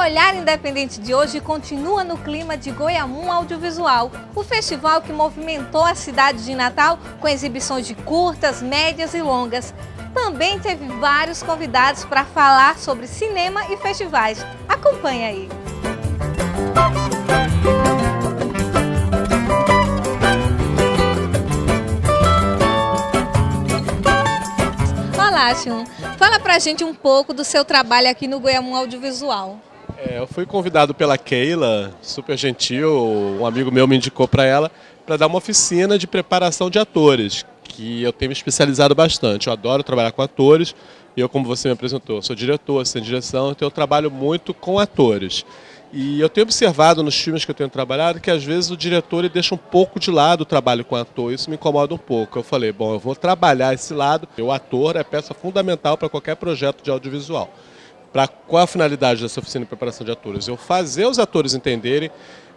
Olhar Independente de hoje continua no clima de Goiamum Audiovisual, o festival que movimentou a cidade de Natal com exibições de curtas, médias e longas. Também teve vários convidados para falar sobre cinema e festivais. Acompanhe aí! Olá, Chum. Fala pra gente um pouco do seu trabalho aqui no Goiamum Audiovisual. Eu fui convidado pela Keila, super gentil, um amigo meu me indicou para ela, para dar uma oficina de preparação de atores, que eu tenho me especializado bastante. Eu adoro trabalhar com atores, e eu, como você me apresentou, sou diretor, assistente de direção, então eu trabalho muito com atores. E eu tenho observado nos filmes que eu tenho trabalhado que às vezes o diretor ele deixa um pouco de lado o trabalho com ator, isso me incomoda um pouco. Eu falei, bom, eu vou trabalhar esse lado, o ator é peça fundamental para qualquer projeto de audiovisual. Qual a finalidade dessa oficina de preparação de atores? Eu fazer os atores entenderem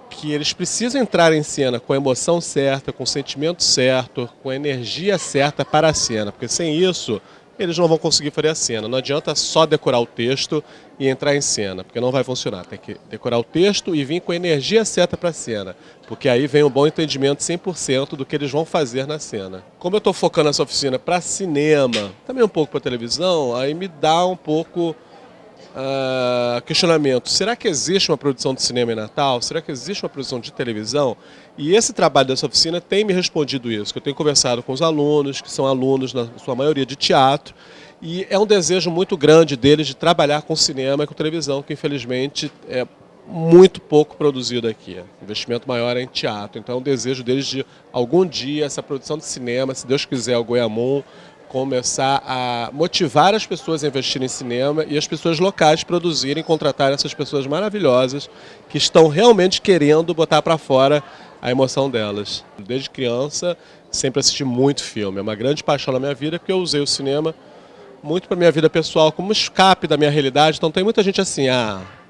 que eles precisam entrar em cena com a emoção certa, com o sentimento certo, com a energia certa para a cena, porque sem isso eles não vão conseguir fazer a cena. Não adianta só decorar o texto e entrar em cena, porque não vai funcionar. Tem que decorar o texto e vir com a energia certa para a cena, porque aí vem um bom entendimento 100% do que eles vão fazer na cena. Como eu estou focando essa oficina para cinema, também um pouco para televisão, aí me dá um pouco questionamento. Será que existe uma produção de cinema em Natal? Será que existe uma produção de televisão? E esse trabalho dessa oficina tem me respondido isso, que eu tenho conversado com os alunos, que são alunos, na sua maioria, de teatro, e é um desejo muito grande deles de trabalhar com cinema e com televisão, que infelizmente é muito pouco produzido aqui. O investimento maior é em teatro, então é um desejo deles de algum dia essa produção de cinema, se Deus quiser, o Goiamum, começar a motivar as pessoas a investirem em cinema e as pessoas locais produzirem, contratarem essas pessoas maravilhosas que estão realmente querendo botar para fora a emoção delas. Desde criança, sempre assisti muito filme. É uma grande paixão na minha vida, porque eu usei o cinema muito para minha vida pessoal, como escape da minha realidade. Então tem muita gente assim,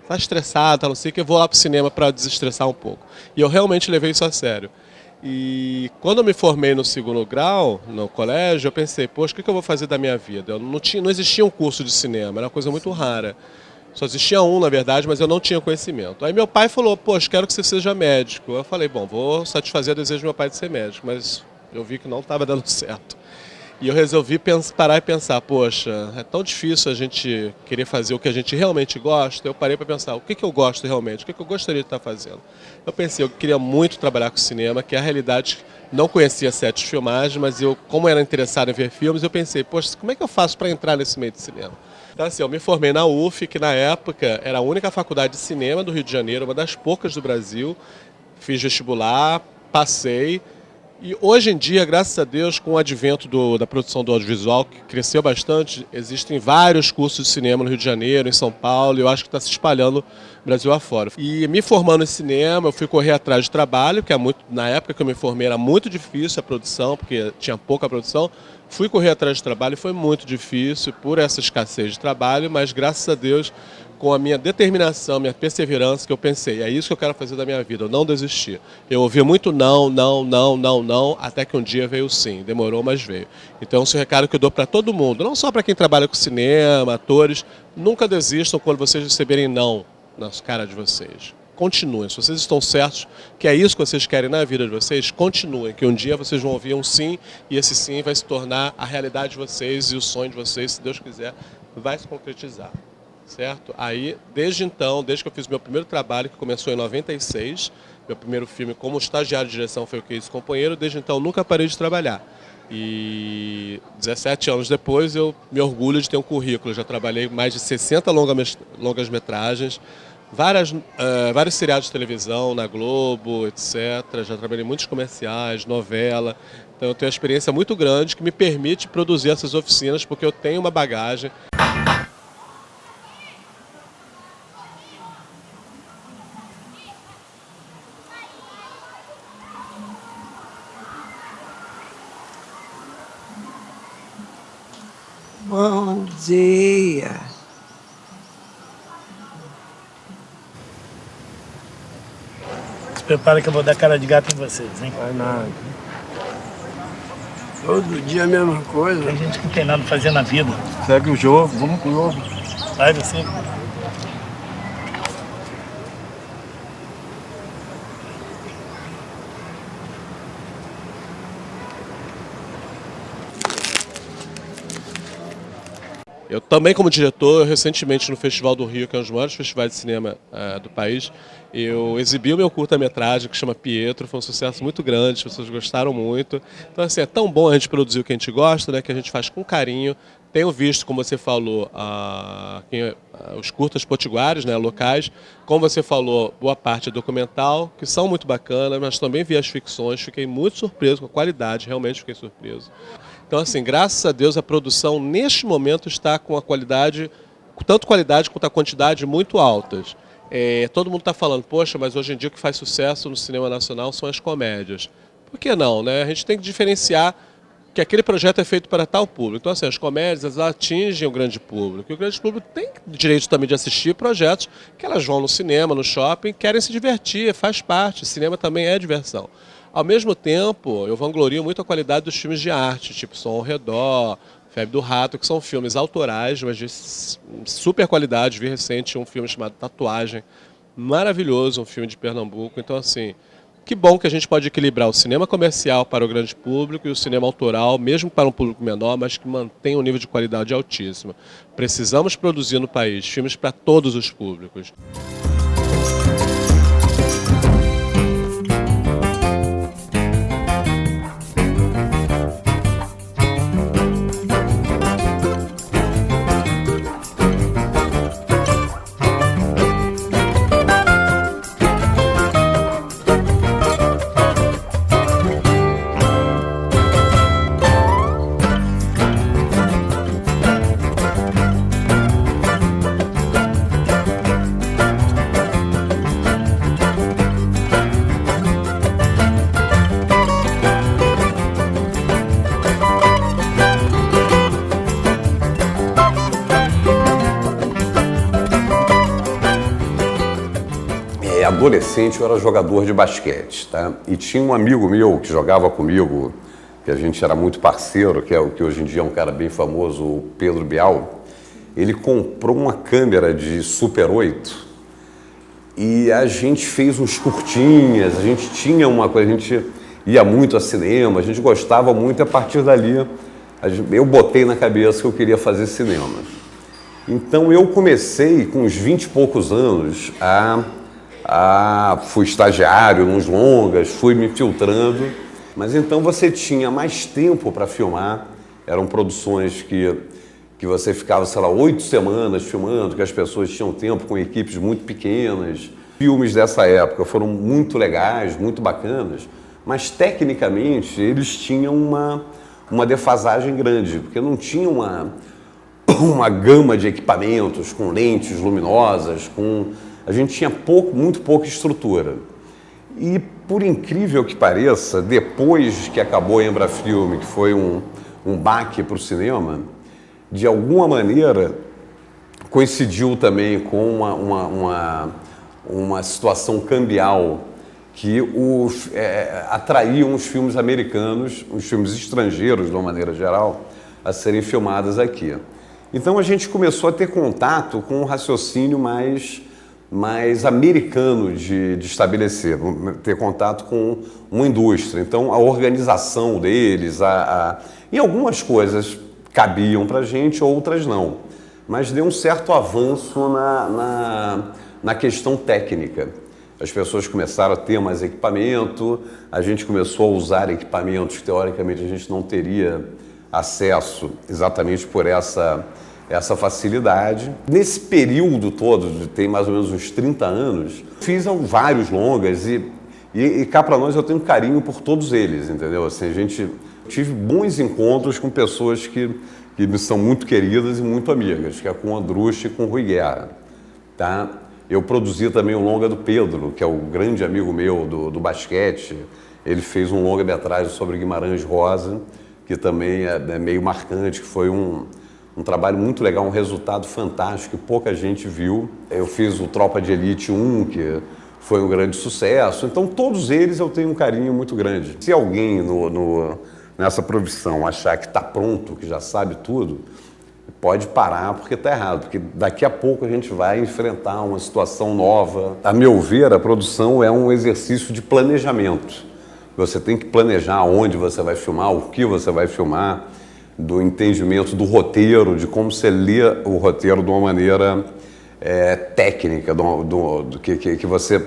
tá estressado, não sei o que, eu vou lá para o cinema para desestressar um pouco. E eu realmente levei isso a sério. E quando eu me formei no segundo grau, no colégio, eu pensei, poxa, o que eu vou fazer da minha vida? Não existia um curso de cinema, era uma coisa muito rara. Só existia um, na verdade, mas eu não tinha conhecimento. Aí meu pai falou, poxa, quero que você seja médico. Eu falei, bom, vou satisfazer o desejo do meu pai de ser médico, mas eu vi que não estava dando certo. E eu resolvi parar e pensar, poxa, é tão difícil a gente querer fazer o que a gente realmente gosta. Eu parei para pensar, o que eu gosto realmente, o que eu gostaria de estar fazendo. Eu pensei, eu queria muito trabalhar com cinema, que é a realidade, não conhecia sets de filmagem, mas eu, como era interessado em ver filmes, eu pensei, poxa, como é que eu faço para entrar nesse meio de cinema? Então assim, eu me formei na UF, que na época era a única faculdade de cinema do Rio de Janeiro, uma das poucas do Brasil. Fiz vestibular, passei. E hoje em dia, graças a Deus, com o advento da produção do audiovisual, que cresceu bastante, existem vários cursos de cinema no Rio de Janeiro, em São Paulo, e eu acho que está se espalhando Brasil afora. E me formando em cinema, eu fui correr atrás de trabalho, que na época que eu me formei era muito difícil a produção, porque tinha pouca produção. Fui correr atrás de trabalho e foi muito difícil por essa escassez de trabalho, mas graças a Deus, com a minha determinação, minha perseverança, que eu pensei, é isso que eu quero fazer da minha vida, eu não desisti. Eu ouvi muito não, até que um dia veio o sim. Demorou, mas veio. Então, esse é o recado que eu dou para todo mundo, não só para quem trabalha com cinema, atores, nunca desistam quando vocês receberem não nas caras de vocês. Continuem, se vocês estão certos que é isso que vocês querem na vida de vocês, continuem, que um dia vocês vão ouvir um sim, e esse sim vai se tornar a realidade de vocês e o sonho de vocês, se Deus quiser, vai se concretizar. Certo? Aí, desde então, desde que eu fiz meu primeiro trabalho, que começou em 96, meu primeiro filme como estagiário de direção foi o Que Isso, Companheiro, desde então nunca parei de trabalhar. E 17 anos depois eu me orgulho de ter um currículo, já trabalhei mais de 60 longas metragens, vários seriados de televisão na Globo, etc. Já trabalhei em muitos comerciais, novela. Então eu tenho uma experiência muito grande que me permite produzir essas oficinas, porque eu tenho uma bagagem. Bom dia. Se prepara que eu vou dar cara de gato em vocês, hein? Vai nada. Todo dia a mesma coisa. Tem gente que não tem nada pra fazer na vida. Segue o jogo, vamos pro jogo. Vai você. Eu também, como diretor, recentemente no Festival do Rio, que é um dos maiores festivais de cinema do país, eu exibi o meu curta-metragem, que chama Pietro, foi um sucesso muito grande, as pessoas gostaram muito. Então, assim, é tão bom a gente produzir o que a gente gosta, né, que a gente faz com carinho. Tenho visto, como você falou, os curtas potiguares, né, locais. Como você falou, boa parte é documental, que são muito bacanas, mas também vi as ficções, fiquei muito surpreso com a qualidade, realmente fiquei surpreso. Então, assim, graças a Deus, a produção, neste momento, está com a qualidade, tanto qualidade quanto a quantidade, muito altas. Todo mundo está falando, poxa, mas hoje em dia o que faz sucesso no cinema nacional são as comédias. Por que não, né? A gente tem que diferenciar que aquele projeto é feito para tal público. Então, assim, as comédias elas atingem o grande público. E o grande público tem direito também de assistir projetos que elas vão no cinema, no shopping, querem se divertir, faz parte. Cinema também é diversão. Ao mesmo tempo, eu vanglorio muito a qualidade dos filmes de arte, tipo Som ao Redor, Febre do Rato, que são filmes autorais, mas de super qualidade. Vi recente um filme chamado Tatuagem, maravilhoso, um filme de Pernambuco. Então, assim, que bom que a gente pode equilibrar o cinema comercial para o grande público e o cinema autoral, mesmo para um público menor, mas que mantém um nível de qualidade altíssimo. Precisamos produzir no país filmes para todos os públicos. Adolescente eu era jogador de basquete, tá? E tinha um amigo meu que jogava comigo, que a gente era muito parceiro, que é o que hoje em dia é um cara bem famoso, o Pedro Bial. Ele comprou uma câmera de Super 8 e a gente fez uns curtinhas, a gente tinha uma coisa, a gente ia muito a cinema, a gente gostava muito e a partir dali eu botei na cabeça que eu queria fazer cinema. Então eu comecei com uns 20 e poucos anos fui estagiário nos longas, fui me filtrando, mas então você tinha mais tempo para filmar, eram produções que você ficava, sei lá, 8 semanas filmando, que as pessoas tinham tempo com equipes muito pequenas. Filmes dessa época foram muito legais, muito bacanas, mas tecnicamente eles tinham uma defasagem grande, porque não tinha uma gama de equipamentos com lentes luminosas, a gente tinha muito pouca estrutura. E, por incrível que pareça, depois que acabou a Embrafilme, que foi um baque para o cinema, de alguma maneira coincidiu também com uma situação cambial que atraíam os filmes americanos, os filmes estrangeiros, de uma maneira geral, a serem filmados aqui. Então a gente começou a ter contato com um raciocínio mais americano de estabelecer, ter contato com uma indústria. Então, a organização deles, e algumas coisas cabiam para a gente, outras não. Mas deu um certo avanço na questão técnica. As pessoas começaram a ter mais equipamento, a gente começou a usar equipamentos que, teoricamente, a gente não teria acesso exatamente por essa facilidade. Nesse período todo, tem mais ou menos uns 30 anos, fiz vários longas e cá para nós eu tenho carinho por todos eles, entendeu? Assim, tive bons encontros com pessoas que me são muito queridas e muito amigas, que é com o Andrucci e com o Rui Guerra, tá? Eu produzi também o longa do Pedro, que é o grande amigo meu do basquete. Ele fez um longa-metragem sobre Guimarães Rosa, que também é meio marcante, que foi um trabalho muito legal, um resultado fantástico que pouca gente viu. Eu fiz o Tropa de Elite 1, que foi um grande sucesso. Então, todos eles eu tenho um carinho muito grande. Se alguém nessa profissão achar que está pronto, que já sabe tudo, pode parar porque está errado, porque daqui a pouco a gente vai enfrentar uma situação nova. A meu ver, a produção é um exercício de planejamento. Você tem que planejar onde você vai filmar, o que você vai filmar. do entendimento do roteiro, de como você lê o roteiro de uma maneira técnica, que você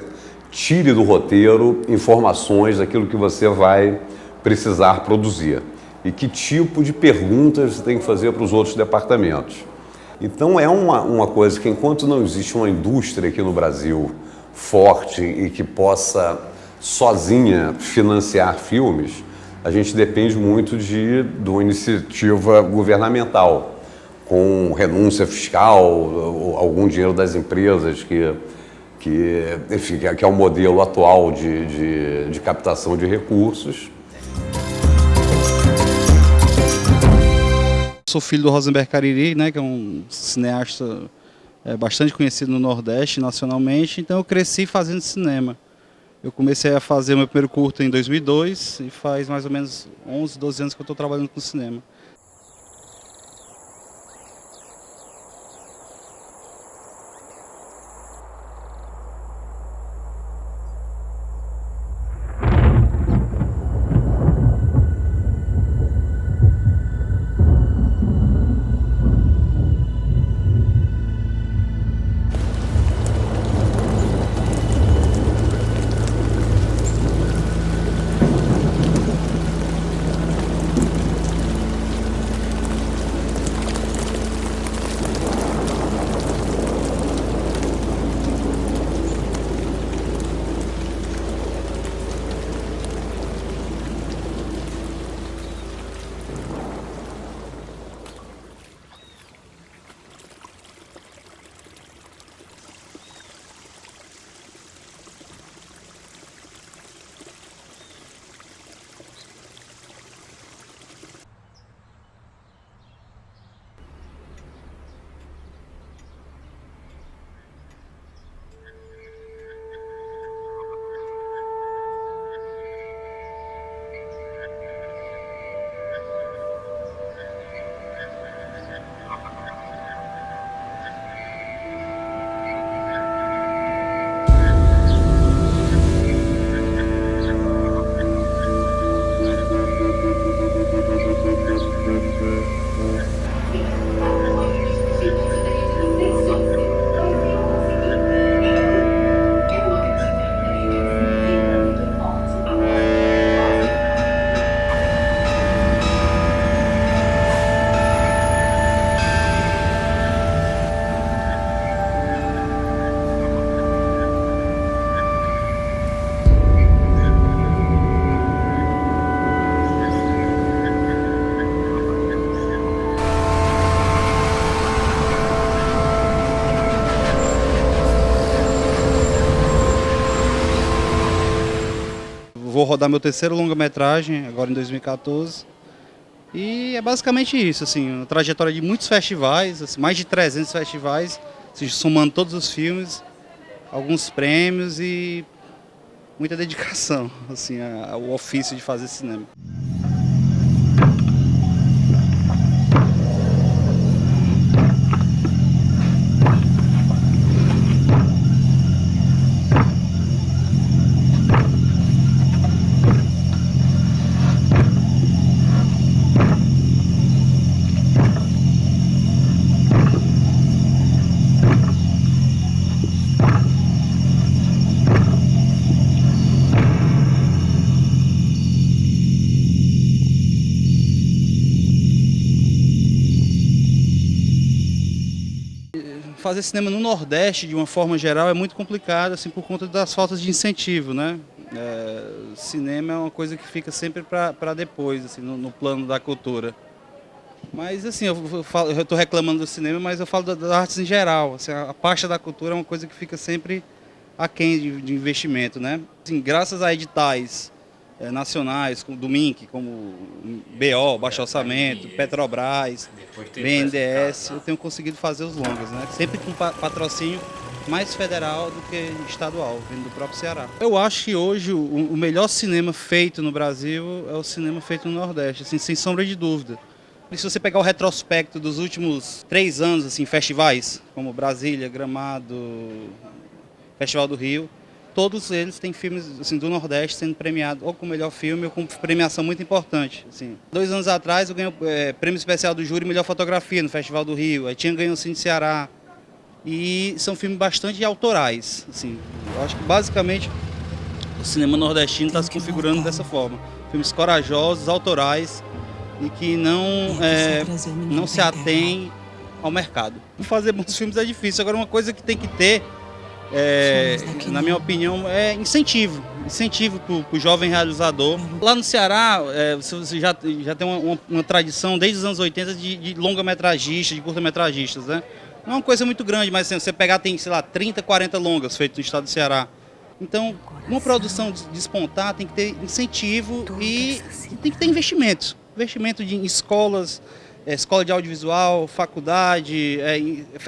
tire do roteiro informações daquilo que você vai precisar produzir e que tipo de perguntas você tem que fazer para os outros departamentos. Então é uma coisa que, enquanto não existe uma indústria aqui no Brasil forte e que possa sozinha financiar filmes, a gente depende muito de uma iniciativa governamental, com renúncia fiscal, ou algum dinheiro das empresas enfim, que é o modelo atual de captação de recursos. Sou filho do Rosenberg Cariri, né, que é um cineasta bastante conhecido no Nordeste, nacionalmente, então eu cresci fazendo cinema. Eu comecei a fazer meu primeiro curta em 2002 e faz mais ou menos 11, 12 anos que eu estou trabalhando com cinema. Vou rodar meu terceiro longa-metragem, agora em 2014. E é basicamente isso, assim, uma trajetória de muitos festivais, assim, mais de 300 festivais, assim, somando todos os filmes, alguns prêmios e muita dedicação, assim, ao ofício de fazer cinema. Fazer cinema no Nordeste, de uma forma geral, é muito complicado, assim, por conta das faltas de incentivo, né? Cinema é uma coisa que fica sempre para depois, assim, no plano da cultura. Mas, assim, eu estou reclamando do cinema, mas eu falo das artes em geral. Assim, a pasta da cultura é uma coisa que fica sempre aquém de investimento, né? Assim, graças a editais nacionais, do MINC, como BO, Baixo Orçamento, Petrobras, BNDES, eu tenho conseguido fazer os longas, né? Sempre com patrocínio mais federal do que estadual, vindo do próprio Ceará. Eu acho que hoje o melhor cinema feito no Brasil é o cinema feito no Nordeste, assim, sem sombra de dúvida. E se você pegar o retrospecto dos últimos 3 anos, assim, festivais, como Brasília, Gramado, Festival do Rio, todos eles têm filmes assim, do Nordeste sendo premiados ou com o melhor filme ou com premiação muito importante. Assim. 2 anos atrás eu ganhei o prêmio especial do júri Melhor Fotografia no Festival do Rio, aí tinha ganho o Cine Ceará. E são filmes bastante autorais. Assim. Eu acho que basicamente o cinema nordestino está se configurando dessa forma. Filmes corajosos, autorais e que não se atém ao mercado. Fazer bons filmes é difícil. Agora, uma coisa que tem que ter, na minha opinião, é incentivo para o jovem realizador. Lá no Ceará, você já tem uma tradição desde os anos 80 de longa-metragistas, de curta-metragistas, né? Não é uma coisa muito grande, mas assim, você pegar, tem, sei lá, 30, 40 longas feitas no estado do Ceará. Então, uma produção despontar tem que ter incentivo e tem que ter investimentos. Investimento em escolas, escola de audiovisual, faculdade,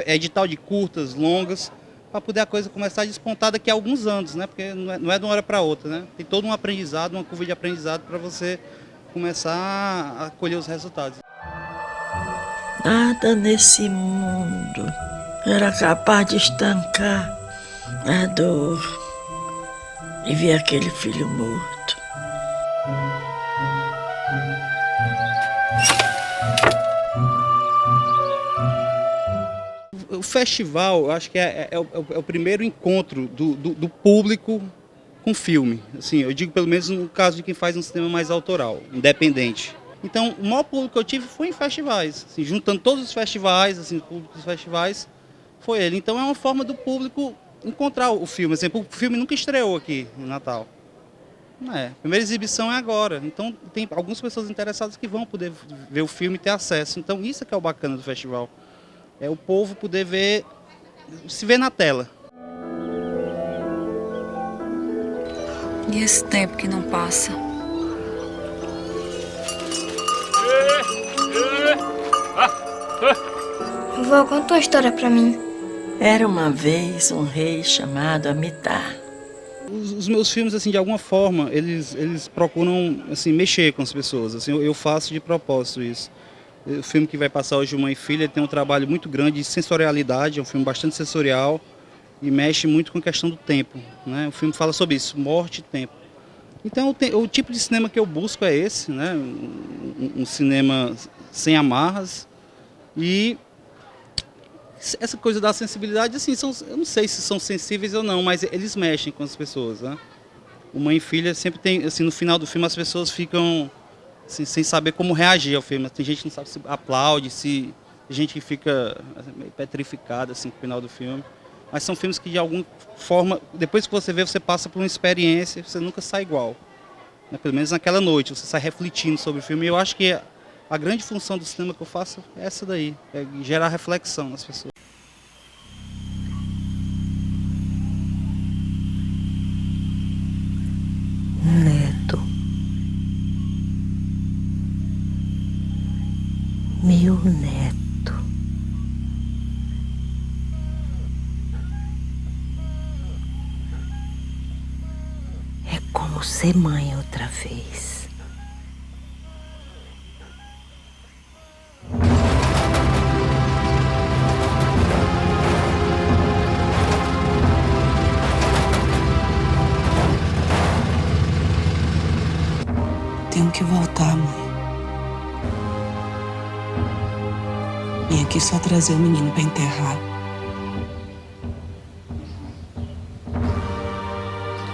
edital de curtas, longas, para poder a coisa começar a despontar daqui a alguns anos, né? Porque não é de uma hora para outra, né? Tem todo um aprendizado, uma curva de aprendizado para você começar a colher os resultados. Nada nesse mundo era capaz de estancar a dor e ver aquele filho morto. O festival, eu acho que é o primeiro encontro do público com filme. Assim, eu digo pelo menos no caso de quem faz um cinema mais autoral, independente. Então, o maior público que eu tive foi em festivais. Assim, juntando todos os festivais, assim, o público dos festivais, foi ele. Então, é uma forma do público encontrar o filme. Assim, o filme nunca estreou aqui no Natal. A primeira exibição é agora. Então, tem algumas pessoas interessadas que vão poder ver o filme e ter acesso. Então, isso é que é o bacana do festival. É o povo poder ver, se ver na tela. E esse tempo que não passa? Vovó, conta uma história pra mim. Era uma vez um rei chamado Amitar. Os meus filmes, assim, de alguma forma, eles procuram, assim, mexer com as pessoas. Assim, eu faço de propósito isso. O filme que vai passar hoje, Mãe e Filha, ele tem um trabalho muito grande de sensorialidade, é um filme bastante sensorial e mexe muito com a questão do tempo, né? O filme fala sobre isso, morte e tempo. Então, o tipo de cinema que eu busco é esse, né? Um cinema sem amarras. E essa coisa da sensibilidade, assim, eu não sei se são sensíveis ou não, mas eles mexem com as pessoas, né? O Mãe e Filha sempre tem, assim, no final do filme as pessoas ficam assim, sem saber como reagir ao filme. Tem gente que não sabe se aplaude, tem gente que fica meio petrificada assim, no final do filme. Mas são filmes que de alguma forma, depois que você vê, você passa por uma experiência, você nunca sai igual. Né? Pelo menos naquela noite, você sai refletindo sobre o filme. E eu acho que a grande função do cinema que eu faço é essa daí, é gerar reflexão nas pessoas. Neto. Meu neto. É como ser mãe outra vez. Tenho que voltar, mãe. Vim aqui só trazer o menino pra enterrar.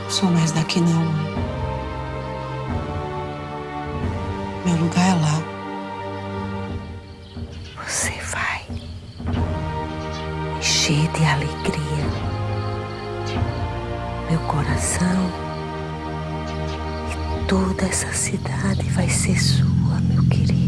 Sou mais daqui não, mãe. Meu lugar é lá. Você vai encher de alegria meu coração e toda essa cidade vai ser sua, meu querido.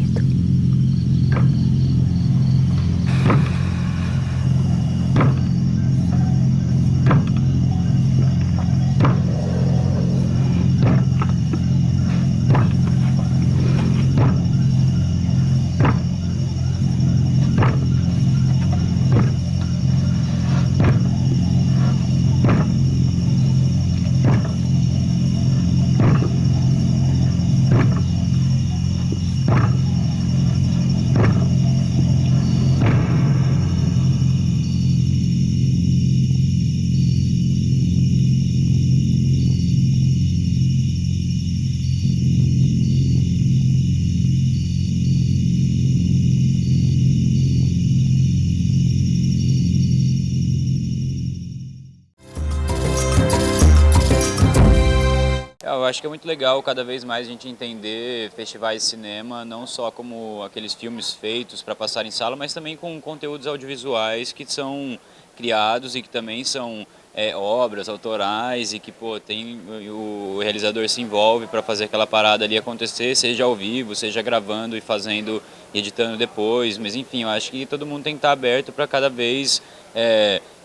eu acho que é muito legal cada vez mais a gente entender festivais de cinema não só como aqueles filmes feitos para passar em sala, mas também com conteúdos audiovisuais que são criados e que também são obras autorais e que o realizador se envolve para fazer aquela parada ali acontecer, seja ao vivo, seja gravando e fazendo e editando depois, mas enfim, eu acho que todo mundo tem que estar aberto para cada vez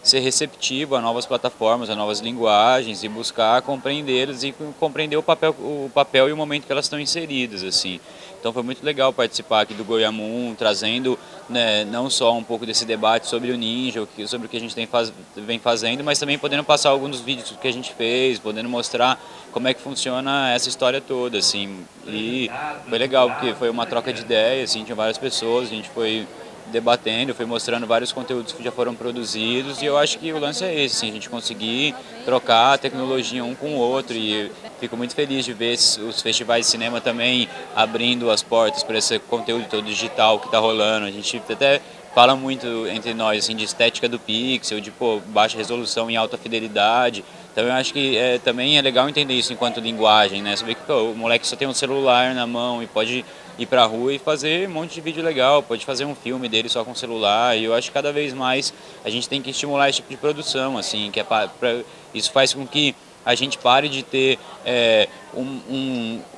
ser receptivo a novas plataformas, a novas linguagens e buscar compreendê-las e compreender o papel e o momento que elas estão inseridas, assim. Então foi muito legal participar aqui do Goiamum, trazendo, né, não só um pouco desse debate sobre o Ninja, sobre o que a gente vem fazendo, mas também podendo passar alguns dos vídeos que a gente fez, podendo mostrar como é que funciona essa história toda, assim. E foi legal, porque foi uma troca de ideias, assim, tinha várias pessoas, a gente foi debatendo, foi mostrando vários conteúdos que já foram produzidos e eu acho que o lance é esse, assim, a gente conseguir trocar a tecnologia um com o outro e fico muito feliz de ver os festivais de cinema também abrindo as portas para esse conteúdo todo digital que está rolando. A gente até fala muito entre nós assim, de estética do pixel, de baixa resolução em alta fidelidade. Então eu acho que também é legal entender isso enquanto linguagem, né? Saber que o moleque só tem um celular na mão e pode ir pra rua e fazer um monte de vídeo legal, pode fazer um filme dele só com celular, e eu acho que cada vez mais a gente tem que estimular esse tipo de produção, assim, que isso faz com que a gente pare de ter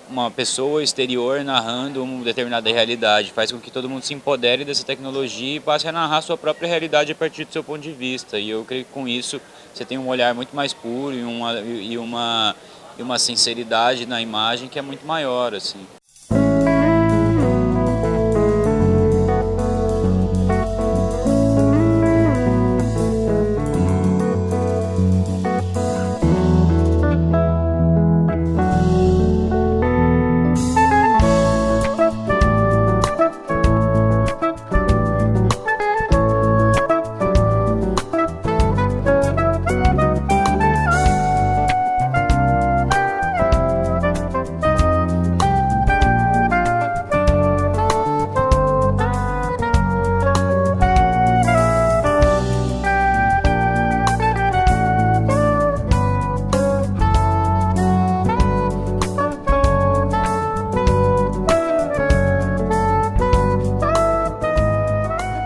uma pessoa exterior narrando uma determinada realidade, faz com que todo mundo se empodere dessa tecnologia e passe a narrar sua própria realidade a partir do seu ponto de vista, e eu creio que com isso você tem um olhar muito mais puro e uma sinceridade na imagem que é muito maior, assim.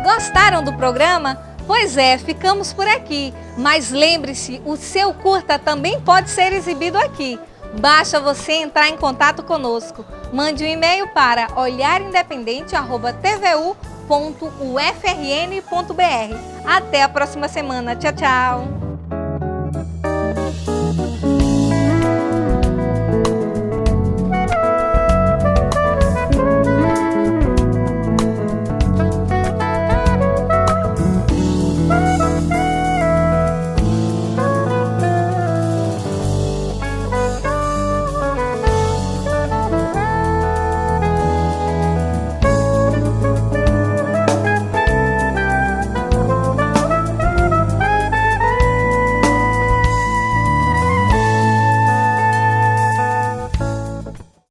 Gostaram do programa? Pois é, ficamos por aqui. Mas lembre-se, o seu curta também pode ser exibido aqui. Basta você entrar em contato conosco. Mande um e-mail para olharindependente@tvu.ufrn.br. Até a próxima semana. Tchau, tchau!